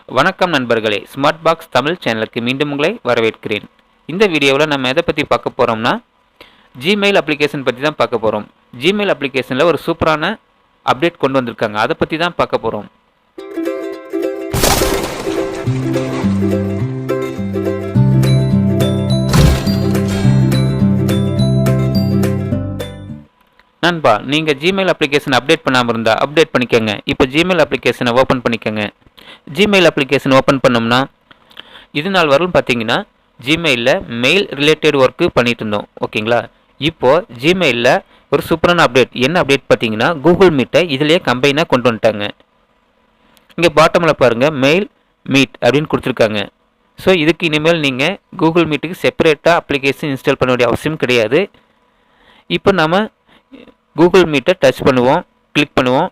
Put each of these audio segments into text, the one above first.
வணக்கம் நண்பர்களே, smart box Tamil சேனலுக்கு மீண்டும் உங்களை வரவேற்கிறேன். இந்த வீடியோவில் நம்ம எதை பற்றி பார்க்க போகிறோம்னா, ஜிமெயில் அப்ளிகேஷன் பற்றி தான் பார்க்க போகிறோம். ஜிமெயில் அப்ளிகேஷனில் ஒரு சூப்பரான அப்டேட் கொண்டு வந்திருக்காங்க. அதை பற்றி தான் பார்க்க போகிறோம். நண்பா, நீங்கள் ஜிமெயில் அப்ளிகேஷன் அப்டேட் பண்ணாமல் இருந்தால் அப்டேட் பண்ணிக்கோங்க. இப்போ ஜிமெயில் அப்ளிகேஷனை ஓப்பன் பண்ணிக்கோங்க. ஜிமெயில் அப்ளிகேஷன் ஓப்பன் பண்ணோம்னா இது நாள் வரலும் பார்த்தீங்கன்னா ஜிமெயிலில் மெயில் ரிலேட்டட் ஒர்க்கு பண்ணிட்டு இருந்தோம். ஓகேங்களா? இப்போது ஜிமெயிலில் ஒரு சூப்பரான அப்டேட். என்ன அப்டேட் பார்த்தீங்கன்னா, கூகுள் மீட்டை இதிலேயே கம்பைனாக கொண்டு வந்துட்டாங்க. இங்கே பாட்டமில் பாருங்கள், மெயில் மீட் அப்படின்னு கொடுத்துருக்காங்க. ஸோ இதுக்கு இனிமேல் நீங்கள் கூகுள் மீட்டுக்கு செப்பரேட்டாக அப்ளிகேஷன் இன்ஸ்டால் பண்ண வேண்டிய அவசியம் கிடையாது. இப்போ நம்ம கூகுள் மீட்டை டச் பண்ணுவோம், கிளிக் பண்ணுவோம்.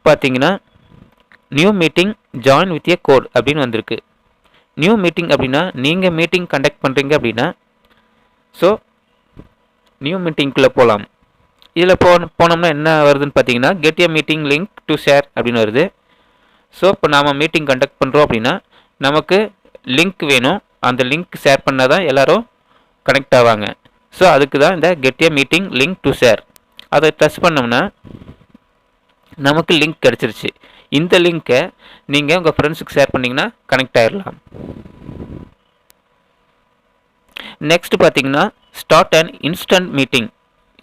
பார்த்தீங்கன்னா new meeting join with a code அப்படின்னு வந்திருக்கு. நியூ மீட்டிங் அப்படின்னா நீங்கள் மீட்டிங் கண்டக்ட் பண்ணுறீங்க அப்படின்னா, ஸோ நியூ மீட்டிங்குள்ளே போகலாம். இதில் போனோம்னா என்ன வருதுன்னு பார்த்தீங்கன்னா, get a meeting link to share அப்படின்னு வருது. ஸோ இப்போ நாம் மீட்டிங் கண்டக்ட் பண்ணுறோம் அப்படின்னா நமக்கு லிங்க் வேணும். அந்த லிங்க் ஷேர் பண்ணால் தான் எல்லோரும் கனெக்ட் ஆவாங்க. ஸோ அதுக்கு தான் இந்த get a meeting link to share. அதை டச் பண்ணோம்னா நமக்கு லிங்க் கிடச்சிருச்சு. இந்த லிங்க்கை நீங்கள் உங்கள் ஃப்ரெண்ட்ஸுக்கு ஷேர் பண்ணிங்கன்னா கனெக்ட் ஆகிடலாம். நெக்ஸ்ட் பார்த்தீங்கன்னா, ஸ்டார்ட் அண்ட் இன்ஸ்டன்ட் மீட்டிங்.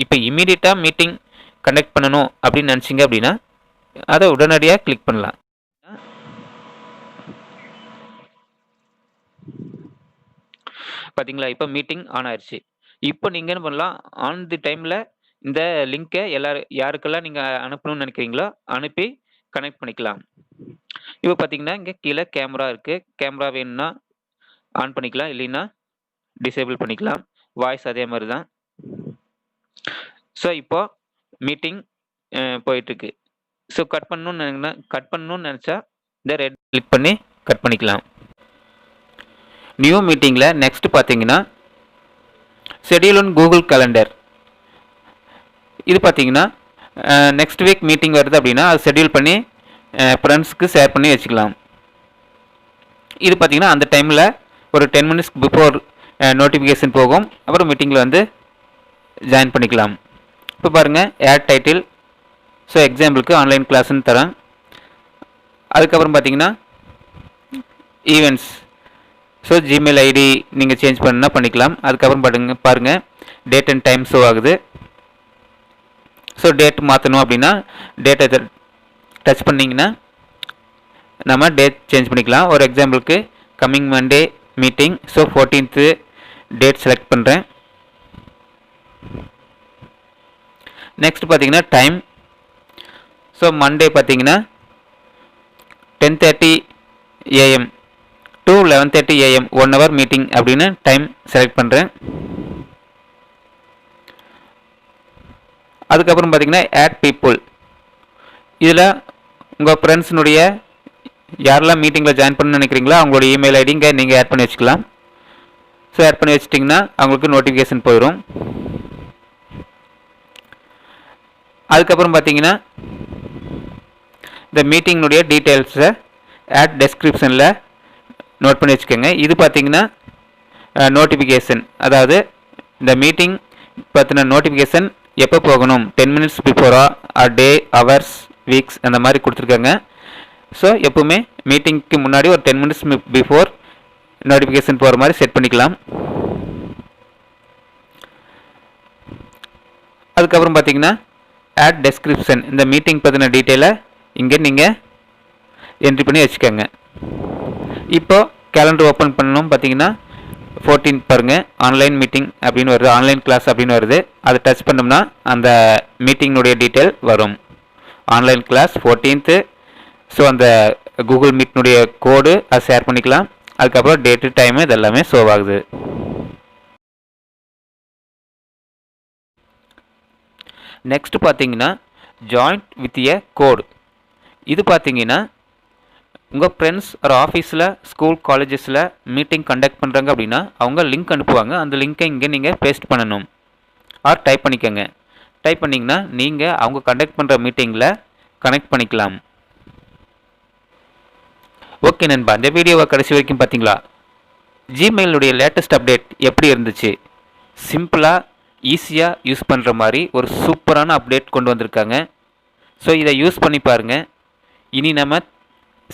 இப்போ இமீடியட்டாக மீட்டிங் கண்டக்ட் பண்ணணும் அப்படின்னு நினச்சிங்க அப்படின்னா அதை உடனடியாக கிளிக் பண்ணலாம். பார்த்தீங்களா, இப்போ மீட்டிங் ஆன் ஆயிடுச்சு. இப்போ நீங்கள் என்ன பண்ணலாம், ஆன் தி டைமில் இந்த லிங்க்கை யாருக்கெல்லாம் நீங்கள் அனுப்பணும்னு நினைக்கிறீங்களோ அனுப்பி கனெக்ட் பண்ணிக்கலாம். இப்போ பார்த்தீங்கன்னா இங்கே கீழே கேமரா இருக்குது. கேமரா வேணும்னா ஆன் பண்ணிக்கலாம், இல்லைன்னா டிசேபிள் பண்ணிக்கலாம். வாய்ஸ் அதே மாதிரி தான். ஸோ இப்போ மீட்டிங் போயிட்டுருக்கு. ஸோ கட் பண்ணணும்னு நினச்சா இந்த ரெட் கிளிக் பண்ணி கட் பண்ணிக்கலாம். நியூ மீட்டிங்கில் நெக்ஸ்ட் பார்த்தீங்கன்னா ஷெட்யூல் ஆன் கூகுள் கேலண்டர். இது பார்த்தீங்கன்னா நெக்ஸ்ட் வீக் மீட்டிங் வருது அப்படின்னா அது ஷெட்யூல் பண்ணி ஃப்ரெண்ட்ஸுக்கு ஷேர் பண்ணி வச்சுக்கலாம். இது பார்த்தீங்கன்னா அந்த டைமில் ஒரு 10 minutes பிஃபோர் நோட்டிஃபிகேஷன் போகும். அப்புறம் மீட்டிங்கில் வந்து ஜாயின் பண்ணிக்கலாம். இப்போ பாருங்கள், ஆட் டைட்டில். ஸோ எக்ஸாம்பிளுக்கு ஆன்லைன் கிளாஸ்ன்னு தரேன். அதுக்கப்புறம் பார்த்தீங்கன்னா ஈவெண்ட்ஸ். ஸோ ஜிமெயில் ஐடி நீங்கள் சேஞ்ச் பண்ணால் பண்ணிக்கலாம். அதுக்கப்புறம் பாருங்கள் டேட் அண்ட் டைம் ஷோ ஆகுது. ஸோ டேட் மாற்றணும் அப்படின்னா டேட்டை டச் பண்ணிங்கன்னா நம்ம டேட் சேஞ்ச் பண்ணிக்கலாம். ஒரு எக்ஸாம்பிளுக்கு coming Monday meeting. So 14th date select பண்ணுறேன். நெக்ஸ்ட் பார்த்தீங்கன்னா டைம். ஸோ மண்டே பார்த்தீங்கன்னா 10:30 AM to 11:30 AM 1 hour meeting அப்படின்னு டைம் செலக்ட் பண்ணுறேன். அதுக்கப்புறம் பார்த்தீங்கன்னா ஆட் பீப்புள். இதில் உங்கள் ஃப்ரெண்ட்ஸினுடைய யாரெல்லாம் மீட்டிங்கில் ஜாயின் பண்ணணும்னு நினைக்கிறீங்களோ அவங்களோட இமெயில் ஐடிங்க நீங்கள் ஆட் பண்ணி வச்சுக்கலாம். ஸோ ஆட் பண்ணி வச்சிட்டிங்கன்னா அவங்களுக்கு நோட்டிஃபிகேஷன் போயிடும். அதுக்கப்புறம் பார்த்தீங்கன்னா இந்த மீட்டிங்கினுடைய டீட்டெயில்ஸை ஆட் டெஸ்கிரிப்ஷனில் நோட் பண்ணி வச்சுக்கோங்க. இது பார்த்தீங்கன்னா நோட்டிஃபிகேஷன், அதாவது இந்த மீட்டிங் பற்றின நோட்டிஃபிகேஷன் எப்போ போகணும், 10 minutes பிஃபோரா, டே, ஹவர்ஸ், வீக்ஸ் அந்த மாதிரி கொடுத்துருக்காங்க. ஸோ எப்போவுமே மீட்டிங்க்கு முன்னாடி ஒரு 10 minutes பிஃபோர் நோட்டிஃபிகேஷன் போகிற மாதிரி செட் பண்ணிக்கலாம். அதுக்கப்புறம் பார்த்தீங்கன்னா ஆட் டெஸ்கிரிப்ஷன். இந்த மீட்டிங் பற்றின டீட்டெயிலை இங்கே நீங்கள் என்ட்ரி பண்ணி வச்சுக்கோங்க. இப்போது கேலண்டர் ஓப்பன் பண்ணணும். பார்த்தீங்கன்னா 14 பாருங்கள், ஆன்லைன் மீட்டிங் அப்படின்னு வருது, ஆன்லைன் கிளாஸ் அப்படின்னு வருது. அதை டச் பண்ணோம்னா அந்த மீட்டிங்கினுடைய டீட்டெயில் வரும். Online class 14th. ஸோ அந்த கூகுள் மீட்னுடைய கோடு அதை ஷேர் பண்ணிக்கலாம். அதுக்கப்புறம் டேட்டு, டைமு இதெல்லாமே ஷோ ஆகுது. நெக்ஸ்ட் பார்த்தீங்கன்னா ஜாயின் வித் ஏ கோடு. இது பார்த்தீங்கன்னா உங்கள் ஃப்ரெண்ட்ஸ் ஒரு ஆஃபீஸில், ஸ்கூல், காலேஜஸில் மீட்டிங் கண்டக்ட் பண்ணுறாங்க அப்படின்னா அவங்க லிங்க் அனுப்புவாங்க. அந்த லிங்க்கை இங்கே நீங்கள் பேஸ்ட் பண்ணணும் ஆர் டைப் பண்ணிக்கோங்க. டைப் பண்ணிங்கன்னா நீங்கள் அவங்க கண்டக்ட் பண்ணுற மீட்டிங்கில் கனெக்ட் பண்ணிக்கலாம். ஓகே நண்பா, இந்த வீடியோவை கடைசி வரைக்கும் பார்த்தீங்களா? ஜிமெயிலுடைய லேட்டஸ்ட் அப்டேட் எப்படி இருந்துச்சு? சிம்பிளாக ஈஸியாக யூஸ் பண்ணுற மாதிரி ஒரு சூப்பரான அப்டேட் கொண்டு வந்திருக்காங்க. ஸோ இதை யூஸ் பண்ணி பாருங்கள். இனி நம்ம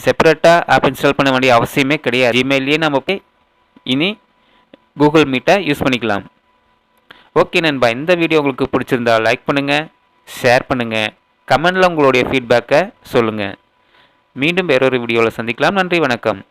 செப்பரேட்டாக ஆப் இன்ஸ்டால் பண்ண வேண்டிய அவசியமே கிடையாது. ஜிமெயிலே நம்ம இனி கூகுள் மீட்டை யூஸ் பண்ணிக்கலாம். ஓகே நண்பா, இந்த வீடியோ உங்களுக்கு பிடிச்சிருந்தா லைக் பண்ணுங்கள், ஷேர் பண்ணுங்கள், கமெண்டில் உங்களுடைய ஃபீட்பேக்கை சொல்லுங்கள். மீண்டும் வேறொரு வீடியோவில் சந்திக்கலாம். நன்றி, வணக்கம்.